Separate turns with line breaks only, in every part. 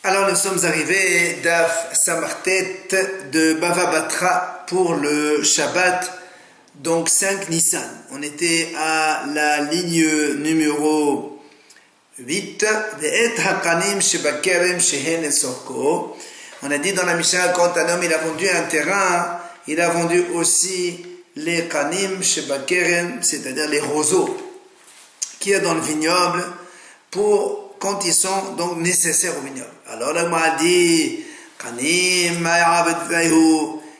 Alors nous sommes arrivés d'Af Samartet de Bava Batra pour le Shabbat, donc 5 Nissan. On était à la ligne numéro 8. On a dit dans la Mishnah, quand un homme il a vendu un terrain, il a vendu aussi les Kanim Shebakerem, c'est-à-dire les roseaux qu'il y a dans le vignoble pour quand ils sont donc nécessaires au vignoble. Alors là, m'a dit,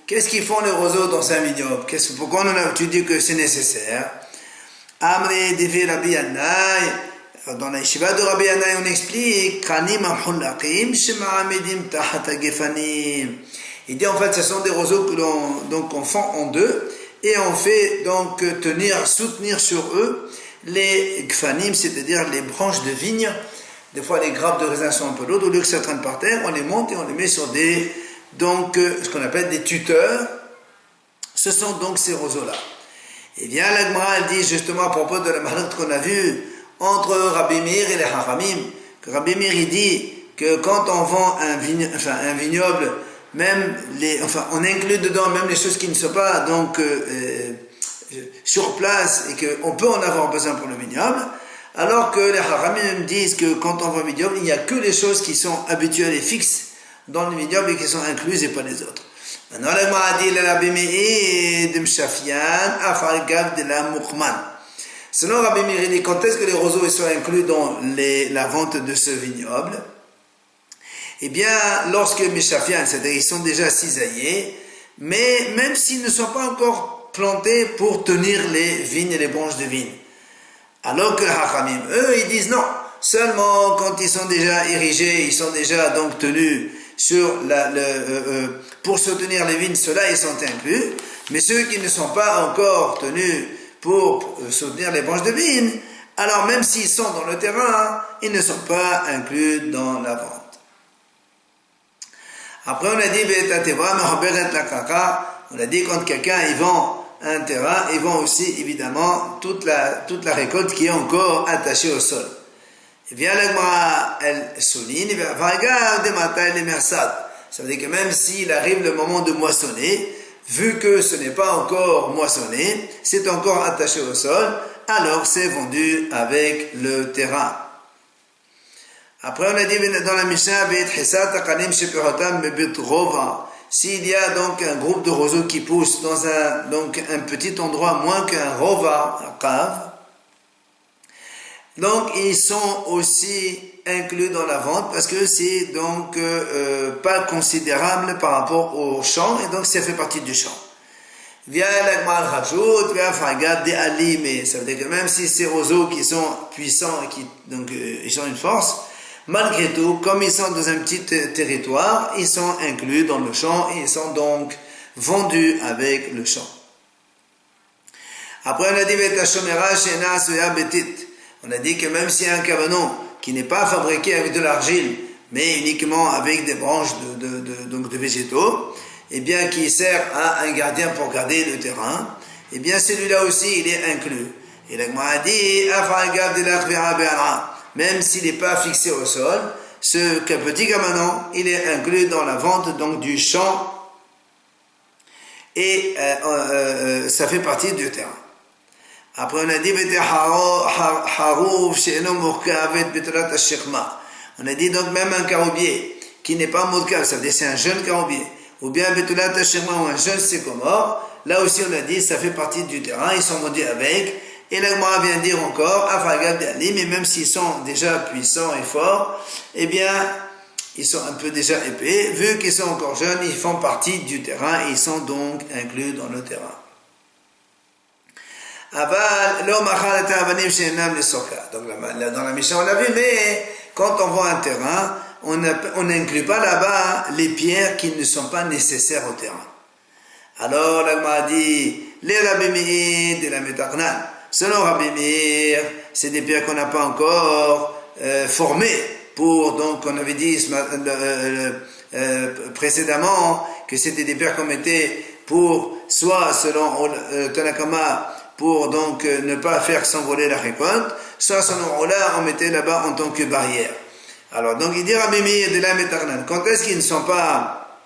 qu'est-ce qu'ils font les roseaux dans un vignoble? Pourquoi tu dis que c'est nécessaire? Dans la yeshiva de Rabbi Yannai, on explique, il dit en fait, ce sont des roseaux que qu'on fend en deux, et on fait donc soutenir sur eux les gfanim, c'est-à-dire les branches de vigne. Des fois, les grappes de raisin sont un peu lourdes, au lieu que ça traîne par terre, on les monte et on les met sur ce qu'on appelle des tuteurs. Ce sont donc ces roseaux-là. Et bien, la Gemara dit justement à propos de la malade qu'on a vue entre Rabbi Meir et les Haramim, que Rabbi Meir il dit que quand on vend un vignoble, même on inclut dedans même les choses qui ne sont pas sur place et qu'on peut en avoir besoin pour le vignoble. Alors que les Haramim disent que quand on va au vignoble, il n'y a que les choses qui sont habituelles et fixes dans le vignoble et qui sont incluses et pas les autres. Maintenant, la Gemara dit Rabbi Meir de Mshafian, Afalgav de la Mukhman. Selon Rabbi Meir, quand est-ce que les roseaux sont inclus dans la vente de ce vignoble? Eh bien, lorsque Mshafian, c'est-à-dire ils sont déjà cisaillés, mais même s'ils ne sont pas encore plantés pour tenir les vignes et les branches de vigne. Alors que les Hachamim, eux, ils disent non, seulement quand ils sont déjà érigés, ils sont déjà donc tenus pour soutenir les vignes, ceux-là, ils sont inclus, mais ceux qui ne sont pas encore tenus pour soutenir les branches de vigne, alors même s'ils sont dans le terrain, ils ne sont pas inclus dans la vente. Après, on a dit, on a dit quand quelqu'un, il vend un terrain, ils vont aussi évidemment toute la récolte qui est encore attachée au sol. Et bien la Gemara, elle souligne, ça veut dire que même s'il arrive le moment de moissonner, vu que ce n'est pas encore moissonné, c'est encore attaché au sol, alors c'est vendu avec le terrain. Après on a dit dans la Mishnah, s'il y a donc un groupe de roseaux qui poussent dans un petit endroit moins qu'un rova, un cave, donc ils sont aussi inclus dans la vente parce que c'est donc pas considérable par rapport au champ et donc ça fait partie du champ. Via l'agmal rajout, via fagad des alimés, ça veut dire que même si ces roseaux qui sont puissants et ils ont une force, malgré tout, comme ils sont dans un petit territoire, ils sont inclus dans le champ et ils sont donc vendus avec le champ. Après, on a dit que même s'il y a un cabanon qui n'est pas fabriqué avec de l'argile, mais uniquement avec des branches de végétaux, et bien qui sert à un gardien pour garder le terrain, et bien celui-là aussi, il est inclus. Et la Gemara a dit, même s'il n'est pas fixé au sol, ce petit cabanon, il est inclus dans la vente donc du champ et ça fait partie du terrain. Après on a dit on a dit donc même un caroubier qui n'est pas murkav, ça veut dire c'est un jeune caroubier, ou bien betulat hashirma ou un jeune sycomore, là aussi on a dit ça fait partie du terrain, ils sont vendus avec. Et la Gemara vient dire encore, mais même s'ils sont déjà puissants et forts, eh bien, ils sont un peu déjà épais. Vu qu'ils sont encore jeunes, ils font partie du terrain et ils sont donc inclus dans le terrain. Donc dans la Mishnah, on l'a vu, mais quand on vend un terrain, on n'inclut pas là-bas les pierres qui ne sont pas nécessaires au terrain. Alors la Gemara dit, les Rabbi Meir de la Metaknan. Selon Rabbi Meir, c'est des pierres qu'on n'a pas encore formées donc on avait dit précédemment que c'était des pierres qu'on mettait pour, soit selon Tanakama, pour donc ne pas faire s'envoler la récolte, soit selon Ola, on mettait là-bas en tant que barrière. Alors, donc, il dit Rabbi Meir de la Metarnan, quand est-ce qu'ils ne sont pas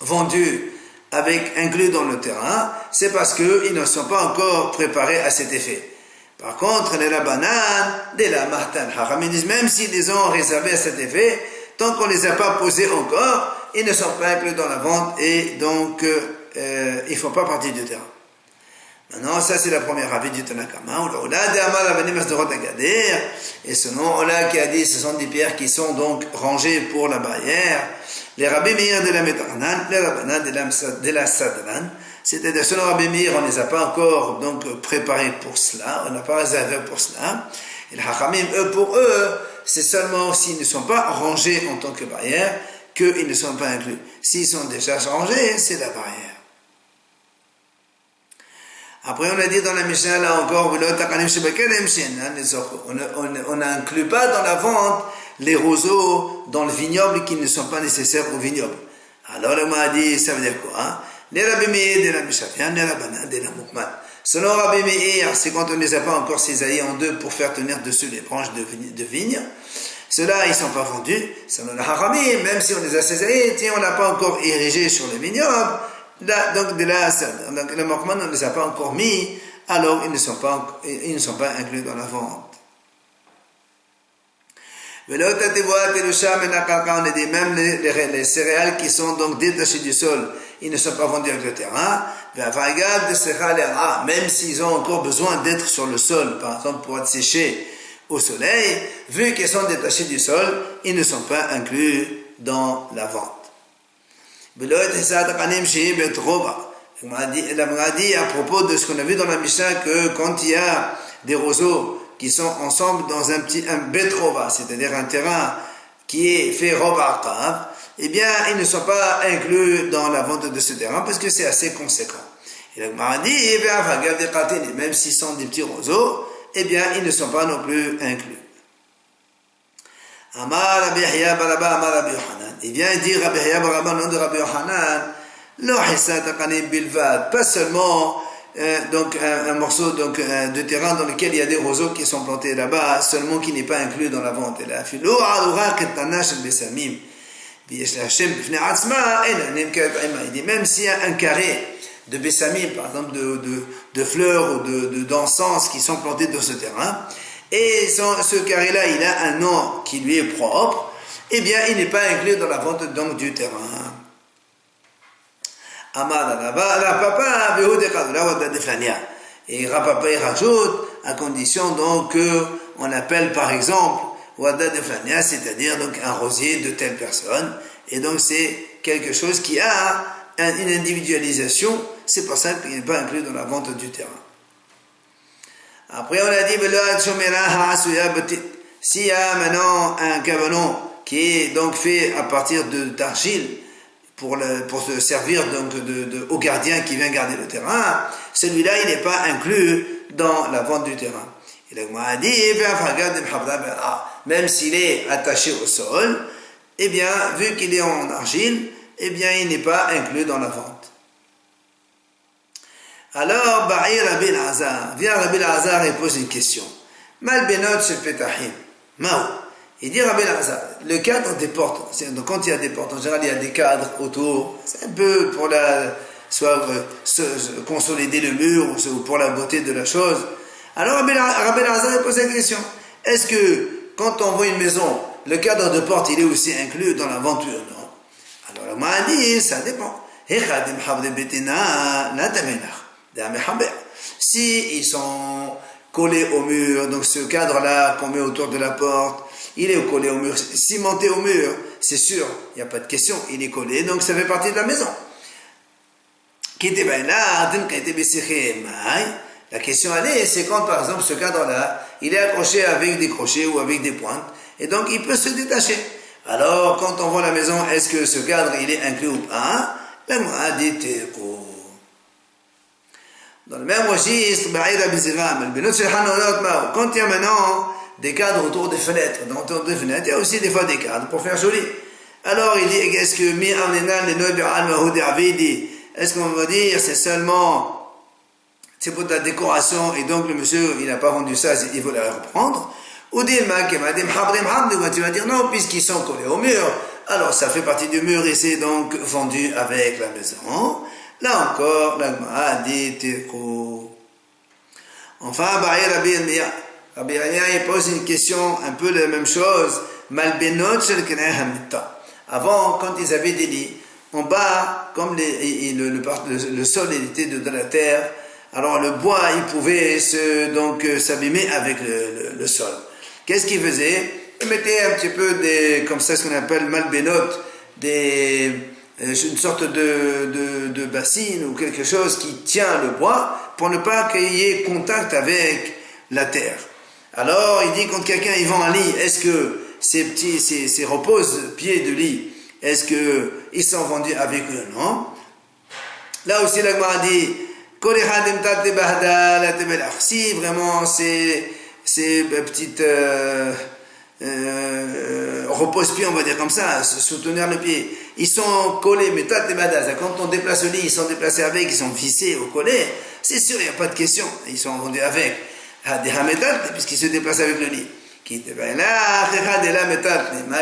vendus avec inclus dans le terrain? C'est parce qu'ils ne sont pas encore préparés à cet effet. Par contre, les Rabbanan, de la Martan, Haramim disent, même s'ils les ont réservés à cet effet, tant qu'on ne les a pas posés encore, ils ne sont pas inclus dans la vente et donc ils ne font pas partie du terrain. Maintenant, ça c'est la première avis du Tanakama. Et selon Ola qui a dit, ce sont des pierres qui sont donc rangées pour la barrière. Les Rabbi Meir de la Metarnan, les Rabbanan de la Sadran. C'est-à-dire, selon Rabbi Meir, on ne les a pas encore donc préparés pour cela, on n'a pas réservé pour cela. Et les Hachamim, eux, pour eux, c'est seulement s'ils ne sont pas rangés en tant que barrière qu'ils ne sont pas inclus. S'ils sont déjà rangés, c'est la barrière. Après, on a dit dans la Mishnah, là encore, on n'inclut pas dans la vente les roseaux dans le vignoble qui ne sont pas nécessaires au vignoble. Alors, on m'a dit, ça veut dire quoi, hein? Les Rabbi Meir de la Mishafian, les Rabbanan de la Mukman. Selon Rabbi Meir, c'est quand on ne les a pas encore cisaillés en deux pour faire tenir dessus les branches de vigne. Ceux-là, ils ne sont pas vendus. Selon le Haramim, même si on les a cisaillés, on n'a pas encore érigé sur le vignoble. Là, donc, de là, donc, le Mukman, on ne les a pas encore mis, alors ils ne sont pas inclus dans la vente. Mais là, on a dit même les céréales qui sont donc détachées du sol, ils ne sont pas vendus avec le terrain. Même s'ils ont encore besoin d'être sur le sol, par exemple pour être séchés au soleil, vu qu'ils sont détachés du sol, ils ne sont pas inclus dans la vente. Il m'a dit à propos de ce qu'on a vu dans la Mishnah que quand il y a des roseaux qui sont ensemble dans un betrova, c'est-à-dire un terrain qui est fait roba, eh bien, ils ne sont pas inclus dans la vente de ce terrain parce que c'est assez conséquent. Et il m'a dit, même s'ils sont des petits roseaux, eh bien, ils ne sont pas non plus inclus. Amar Rabbi Yahya Baraba Amar Rabbi Yohanan. Il vient dire Rabbi Yahya Baraba, nom de Rabbi Yohanan, pas seulement donc un morceau donc de terrain dans lequel il y a des roseaux qui sont plantés là-bas, seulement qui n'est pas inclus dans la vente. Et là, il dit même s'il y a un carré de bessamim, par exemple de fleurs ou d'encens qui sont plantés dans ce terrain, et ce carré-là, il a un nom qui lui est propre, eh bien, il n'est pas inclus dans la vente donc du terrain. Et Rapapa il rajoute à condition donc qu'on appelle par exemple Wada de Flania, c'est-à-dire donc un rosier de telle personne, et donc c'est quelque chose qui a une individualisation, c'est pour ça qu'il n'est pas inclus dans la vente du terrain. Après on a dit s'il y a maintenant un cabanon qui est donc fait à partir d'argile pour se servir donc au gardien qui vient garder le terrain, celui-là il n'est pas inclus dans la vente du terrain. Et donc on a dit même s'il est attaché au sol, eh bien vu qu'il est en argile, eh bien il n'est pas inclus dans la vente. Alors Rabbi Elazar vient Rabbi Elazar et pose une question. Mal benot shel petahim, mao. Il dit Rabbi Elazar, le cadre des portes, donc quand il y a des portes, en général il y a des cadres autour, c'est un peu pour soit consolider le mur ou pour la beauté de la chose. Alors Rabbi Elazar pose la question, est-ce que quand on voit une maison, le cadre de porte il est aussi inclus dans la vente ou non? Alors on m'a dit, ça dépend. Si ils sont collés au mur, donc ce cadre-là qu'on met autour de la porte, il est collé au mur, cimenté au mur, c'est sûr, il n'y a pas de question, il est collé, donc ça fait partie de la maison. La question c'est quand par exemple ce cadre-là, il est accroché avec des crochets ou avec des pointes, et donc il peut se détacher. Alors quand on voit la maison, est-ce que ce cadre il est inclus ou pas? Dans le même registre, quand il y a maintenant des cadres autour des fenêtres, il y a aussi des fois des cadres pour faire joli. Alors il dit, est-ce que est-ce qu'on va dire c'est seulement c'est pour de la décoration et donc le monsieur il n'a pas vendu ça, il veut la reprendre, Ou tu vas dire non, puisqu'ils sont collés au mur, alors ça fait partie du mur et c'est donc vendu avec la maison. Là encore, la Gemara dit Tirkou. Enfin, Rabbi Yirmiyah. Rabbi Yirmiyah, il pose une question un peu la même chose. Malbenot shel keneh hamita. Avant, quand ils avaient des lits, en bas, comme le sol était de la terre, alors le bois, il pouvait s'abîmer avec le sol. Qu'est-ce qu'ils faisaient? Ils mettaient un petit peu comme ça, ce qu'on appelle malbenot, une sorte de bassine ou quelque chose qui tient le bois pour ne pas qu'il y ait contact avec la terre. Alors, il dit, quand quelqu'un il vend un lit, est-ce que ces repose-pieds de lit, est-ce qu'ils sont vendus avec eux? Non. Là aussi, la Gemara dit, si vraiment ces petites repose-pieds, on va dire comme ça, soutenir le pied, ils sont collés, mais quand on déplace le lit, ils sont déplacés avec, ils sont vissés ou collés, c'est sûr, il n'y a pas de question, ils sont vendus avec. Puisqu'ils se déplacent avec le lit.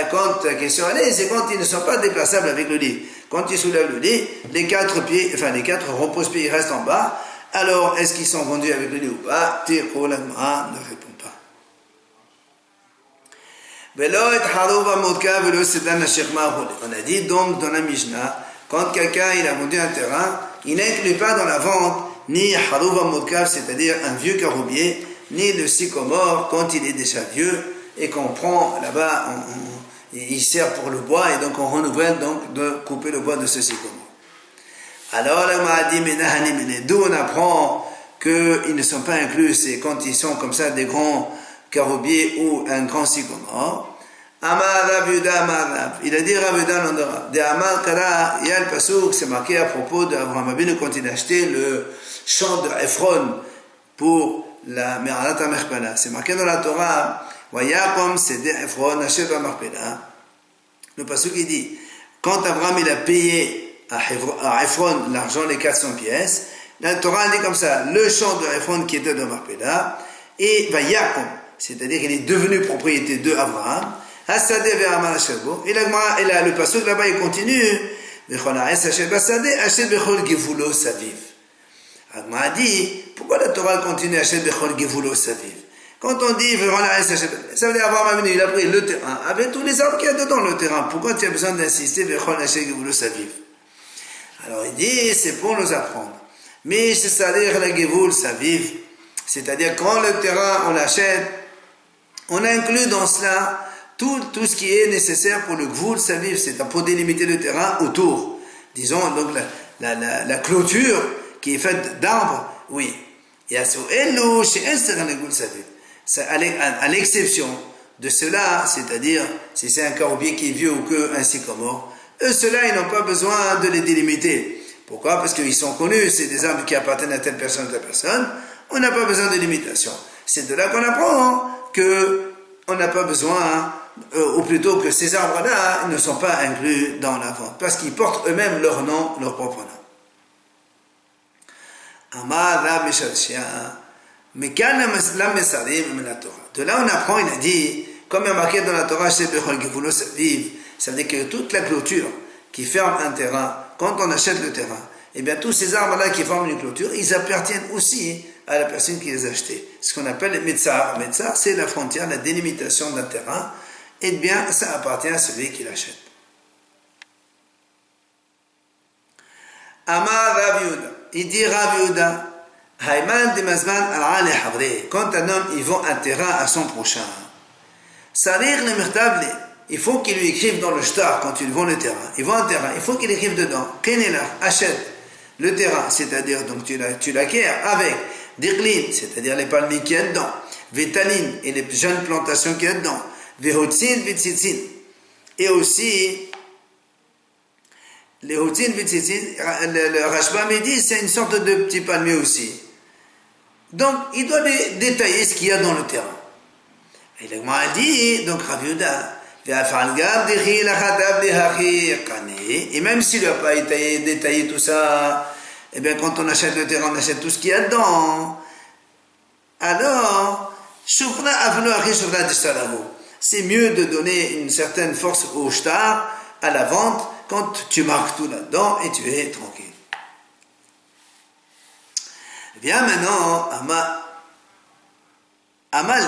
Quand la question est, c'est quand ils ne sont pas déplaçables avec le lit. Quand ils soulèvent le lit, les quatre repose-pieds restent en bas. Alors, est-ce qu'ils sont vendus avec le lit ou pas? Tirkou la Gemara ne répond pas. On a dit donc dans la Mishnah, quand quelqu'un il a vendu un terrain, il n'inclut pas dans la vente ni Harouva Modkav, c'est-à-dire un vieux caroubier, ni le sycomore quand il est déjà vieux et qu'on prend là-bas, il sert pour le bois et donc on renouvelle donc de couper le bois de ce sycomore. Alors là, on m'a dit, mais d'où on apprend qu'ils ne sont pas inclus, c'est quand ils sont comme ça des grands caroubiers ou un grand sycomore. Amar Rav Yehuda Amar Rav. Il a dit Rav Yehuda Nondora. De Amar Kara, il y a le pasuk, c'est marqué à propos d'Abraham Avinu quand il a acheté le champ de Ephron pour la Me'alat HaMechpelah. C'est marqué dans la Torah, Vayakom Sede Ephron Asher HaMechpelah. Le pasuk il dit, quand Abraham il a payé à Ephron l'argent, les 400 pièces, la Torah dit comme ça, le champ de Ephron qui était dans Machpelah, et Vayakom, c'est-à-dire qu'il est devenu propriété de Abraham, et le pasuk là-bas il continue, Agma a dit, pourquoi la Torah continue à Bechol Gevulo Saviv? Quand on dit, ça veut dire Abraham Avinu, il a pris le terrain, avec tous les arbres qu'il y a dedans le terrain, pourquoi tu as besoin d'insister Bechol Gevulo Saviv? Alors il dit, c'est pour nous apprendre. Mais c'est-à-dire la Gevul Saviv, c'est-à-dire quand le terrain on l'achète, on inclut dans cela tout ce qui est nécessaire pour le Gevul Saviv, c'est-à-dire pour délimiter le terrain autour. Disons donc la clôture qui est faite d'arbres, oui. C'est à l'exception de cela, c'est-à-dire si c'est un caroubier qui est vieux ou qu'un sycomore, ceux-là, ils n'ont pas besoin de les délimiter. Pourquoi? Parce qu'ils sont connus, c'est des arbres qui appartiennent à telle personne, on n'a pas besoin de limitation. C'est de là qu'on apprend qu'on n'a pas besoin, ou plutôt que ces arbres-là ne sont pas inclus dans la vente, parce qu'ils portent eux-mêmes leur nom, leur propre nom. Amar Rav Meshalshia, Mekan la Mesarim de la Torah. De là on apprend, il a dit, comme il y a marqué dans la Torah, chez Bechol Gevulo Saviv, ça veut dire que toute la clôture qui ferme un terrain, quand on achète le terrain, eh bien tous ces arbres-là qui forment une clôture, ils appartiennent aussi à la personne qui les a achetés. Ce qu'on appelle le Metzar. Metzar, c'est la frontière, la délimitation d'un terrain, et bien ça appartient à celui qui l'achète. Amar Rav Yehuda. Il dit Rav Yehuda, Hayman de Mazman al-Ali Havre, quand un homme il vend un terrain à son prochain, Sarir le Mertable, il faut qu'il lui écrive dans le shtar quand il vend le terrain. Il vend un terrain, il faut qu'il écrive dedans, Kenela, achète le terrain, c'est-à-dire donc tu l'acquiers avec Dirlin, c'est-à-dire les palmiers qu'il y a dedans, Vétaline et les jeunes plantations qu'il y a dedans, Vehotzin, Vitzitzin, et aussi les Hotzin, Vitzitzin, le Rashba me dit c'est une sorte de petit palmier aussi. Donc il doit détailler ce qu'il y a dans le terrain. Et le Gemara dit, donc Rav Yehuda, et même s'il n'a pas détaillé tout ça, eh bien quand on achète le terrain, on achète tout ce qu'il y a dedans. Alors, C'est mieux de donner une certaine force au shtar, à la vente, quand tu marques tout là-dedans et tu es tranquille. Viens maintenant, Amal,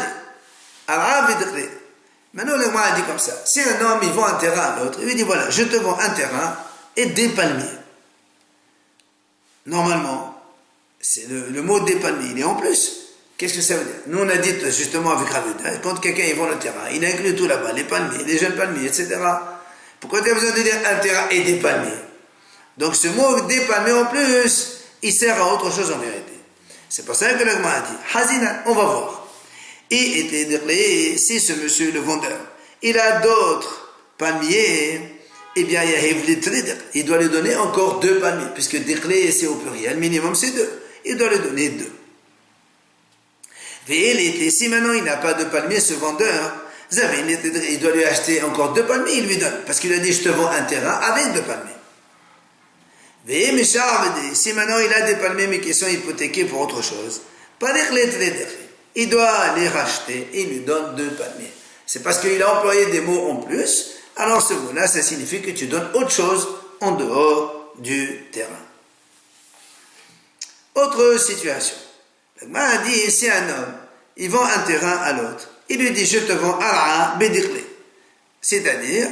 maintenant le Gemara dit comme ça, si un homme il vend un terrain à l'autre, il lui dit voilà, je te vends un terrain et des palmiers. Normalement, c'est le mot des palmiers, il est en plus. Qu'est-ce que ça veut dire? Nous on a dit justement avec Ravid, quand quelqu'un il vend le terrain, il inclut tout là-bas, les palmiers, les jeunes palmiers, etc. Pourquoi tu as besoin de dire un terrain et des palmiers? Donc ce mot des palmiers en plus, il sert à autre chose en vérité. C'est pour ça que le Gemara dit, Hazinan, on va voir. Et si ce monsieur, le vendeur, il a d'autres palmiers, eh bien, il doit lui donner encore 2 palmiers, puisque déclé c'est au pluriel, minimum c'est 2. Il doit lui donner 2. Et si maintenant il n'a pas de palmiers, ce vendeur, il doit lui acheter encore 2 palmiers, il lui donne, parce qu'il a dit, je te vends un terrain avec 2 palmiers. Si maintenant il a des palmiers mais qui sont hypothéqués pour autre chose, il doit les racheter et il lui donne 2 palmiers. C'est parce qu'il a employé des mots en plus, alors ce mot-là, ça signifie que tu donnes autre chose en dehors du terrain. Autre situation. Le Gemara dit, si un homme, il vend un terrain à l'autre, il lui dit, je te vends ara'a bedirle. C'est-à-dire,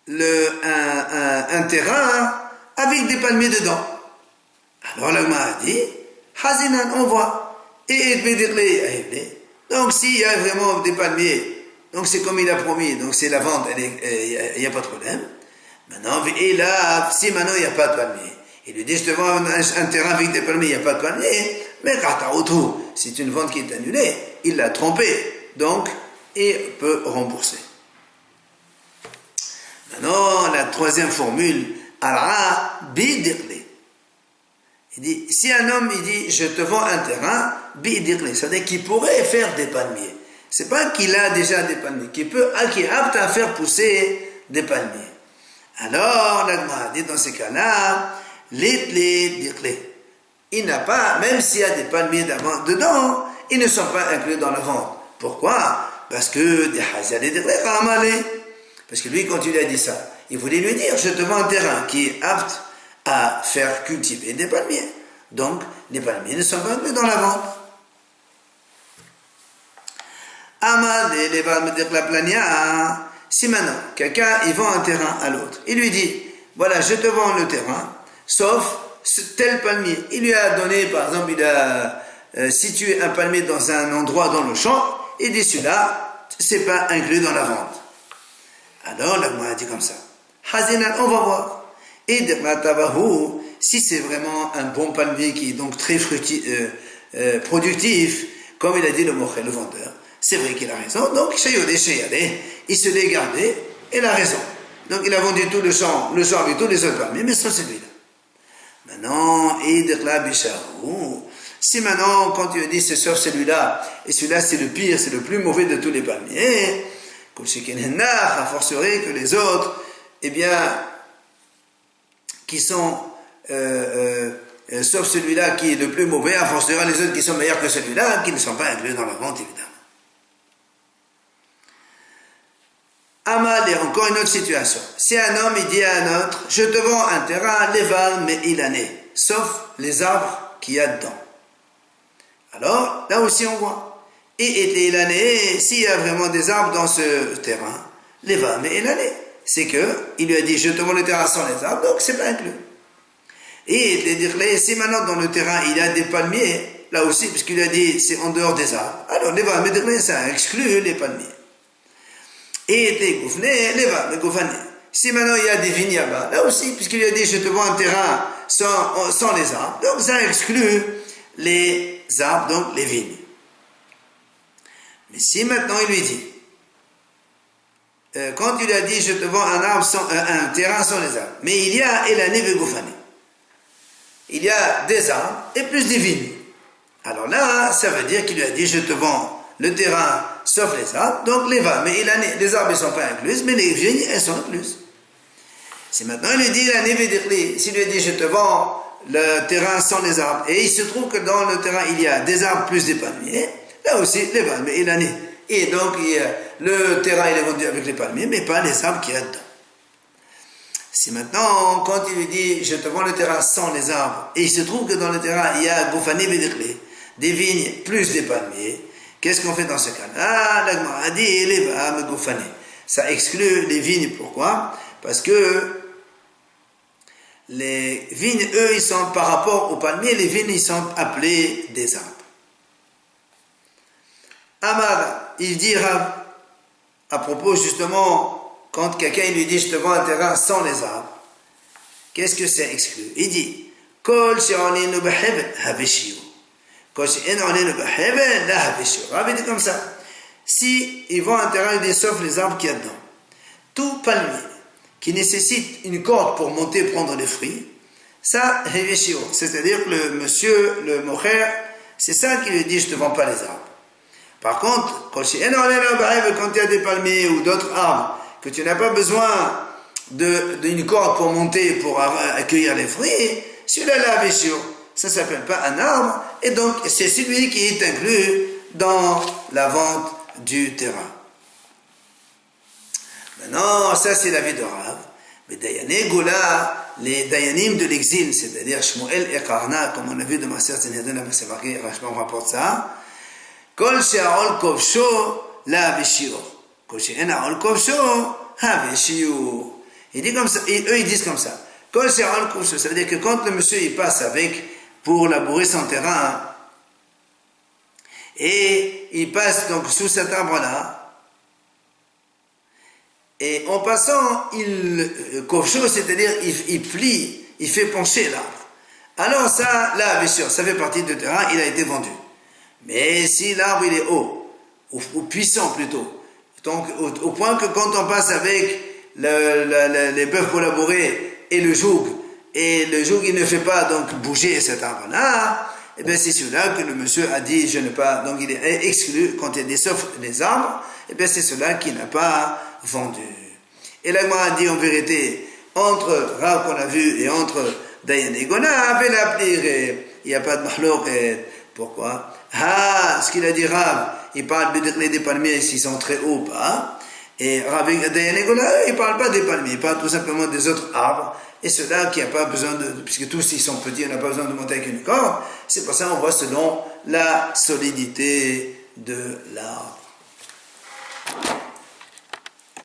un terrain avec des palmiers dedans. Alors le Gemara dit, Hazinan, on voit. Et donc s'il y a vraiment des palmiers, donc c'est comme il a promis, donc c'est la vente, il n'y a pas de problème. Maintenant, et là, si maintenant il n'y a pas de palmiers, il lui dit, je te vends un terrain avec des palmiers, il n'y a pas de palmiers, mais c'est une vente qui est annulée, il l'a trompé, donc il peut rembourser. Maintenant, la troisième formule, Ara bidirle. Il dit, si un homme, il dit, je te vends un terrain, bidirle, c'est-à-dire qu'il pourrait faire des palmiers. C'est pas qu'il a déjà des palmiers, qui est apte à faire pousser des palmiers. Alors, la Gemara dit, dans ces cas-là, il n'a pas, même s'il y a des palmiers dedans, ils ne sont pas inclus dans la vente. Pourquoi? Parce que parce que lui, quand il a dit ça, il voulait lui dire, je te vends un terrain qui est apte à faire cultiver des palmiers. Donc, les palmiers ne sont pas inclus dans la vente. Si maintenant, quelqu'un, il vend un terrain à l'autre, il lui dit, voilà, je te vends le terrain, sauf tel palmier. Il lui a donné, par exemple, il a situé un palmier dans un endroit dans le champ, et dit celui-là, c'est pas inclus dans la vente. Alors, la Gemara dit comme ça, Hazinan, on va voir. Et si c'est vraiment un bon palmier qui est donc très productif, comme il a dit le moché, le vendeur, c'est vrai qu'il a raison, donc il se l'est gardé, et il a raison. Donc il a vendu tout le champ avec tous les autres palmiers, mais sauf celui-là. Maintenant, si maintenant, quand tu dis c'est sauf celui-là, et celui-là c'est le pire, c'est le plus mauvais de tous les palmiers, a fortiori que les autres, eh bien, qui sont, sauf celui-là qui est le plus mauvais, a fortiori les autres qui sont meilleurs que celui-là, qui ne sont pas inclus dans la vente, évidemment. Amal est encore une autre situation. Si un homme il dit à un autre, je te vends un terrain, l'éval, mais il en est, sauf les arbres qu'il y a dedans. Alors, là aussi on voit. Et il en est, s'il y a vraiment des arbres dans ce terrain, l'éval, mais il en est. C'est que, il lui a dit, je te vends le terrain sans les arbres, donc c'est pas inclus. Et si maintenant dans le terrain il y a des palmiers, là aussi, puisqu'il lui a dit, c'est en dehors des arbres, alors l'éval, mais ça exclut les palmiers. Et si maintenant il y a des vignes là-bas, là aussi, puisqu'il lui a dit je te vends un terrain sans les arbres, donc ça exclut les arbres, donc les vignes. Mais si maintenant il lui dit, quand il a dit je te vends un terrain sans les arbres, mais il y a Elane Vegoufane, il y a des arbres et plus des vignes. Alors là, ça veut dire qu'il lui a dit je te vends le terrain sauf les arbres, donc les arbres ne sont pas inclus, mais les vignes, elles sont incluses. Si maintenant il lui dit, s'il lui dit, je te vends le terrain sans les arbres, et il se trouve que dans le terrain, il y a des arbres plus des palmiers, Là aussi, les palmiers, il en est. Et donc, le terrain, il est vendu avec les palmiers, mais pas les arbres qu'il y a dedans. Si maintenant, quand il lui dit, je te vends le terrain sans les arbres, et il se trouve que dans le terrain, il y a Goufani Bédéclé, des vignes plus des palmiers, qu'est-ce qu'on fait dans ce cas-là? Ah, l'Agma a dit, les va, Goufani. Ça exclut les vignes, pourquoi? Parce que les vignes, eux, ils sont par rapport aux palmiers, les vignes, ils sont appelés des arbres. Amar, il dit à propos justement, quand quelqu'un lui dit je te vends un terrain sans les arbres, qu'est-ce que c'est exclu? Il dit Kol she'oninu b'heben havishiu. Kol she'oninu b'heben la havishiu. Rabbi dit comme ça. Si il vend un terrain, il dit sauf les arbres qu'il y a dedans. Tout palmier qui nécessite une corde pour monter prendre les fruits, ça, havishiu. C'est-à-dire que le monsieur, le mocher, c'est ça qui lui dit je te vends pas les arbres. Par contre, quand il y a des palmiers ou d'autres arbres, que tu n'as pas besoin d'une corde pour monter, pour accueillir les fruits, celui-là, la vêture, ça ne s'appelle pas un arbre, et donc c'est celui qui est inclus dans la vente du terrain. Maintenant, ça c'est l'avis de Rav. Mais Dayané Goula, les Dayanim de l'exil, c'est-à-dire Shmuel et Karna, comme on a vu de Maser Tzedek, c'est marqué, Rachman rapporte ça, Kol she'arol kovsho la veshio. Kol she'enarol kovsho ha veshio. Il dit comme ça, eux ils disent comme ça. Kol she'arol kovsho, ça veut dire que quand le monsieur il passe pour labourer son terrain, et il passe donc sous cet arbre-là, et en passant, kovsho, c'est-à-dire il plie, il fait pencher l'arbre. Alors ça, la veshio, ça fait partie du terrain, il a été vendu. Mais si l'arbre il est haut, ou puissant plutôt, donc au point que quand on passe avec les bœufs pour labourer et le joug il ne fait pas donc bouger cet arbre-là, et bien c'est celui-là que le monsieur a dit je ne pas, donc il est exclu quand il y a sauf les arbres, et bien c'est celui-là qui n'a pas vendu. Et l'Agma a dit en vérité, entre Rav qu'on a vu et entre Dayan et Gona, il n'y a pas de mahlouk. Pourquoi? Ce qu'il a dit Rav, il parle des palmiers s'ils sont très hauts ou pas. Et Rav Dayan et Gona, il ne parle pas des palmiers, il parle tout simplement des autres arbres. Et ceux-là qui n'ont pas besoin puisque tous ils sont petits, on n'a pas besoin de monter avec une corde. C'est pour ça qu'on voit selon la solidité de l'arbre.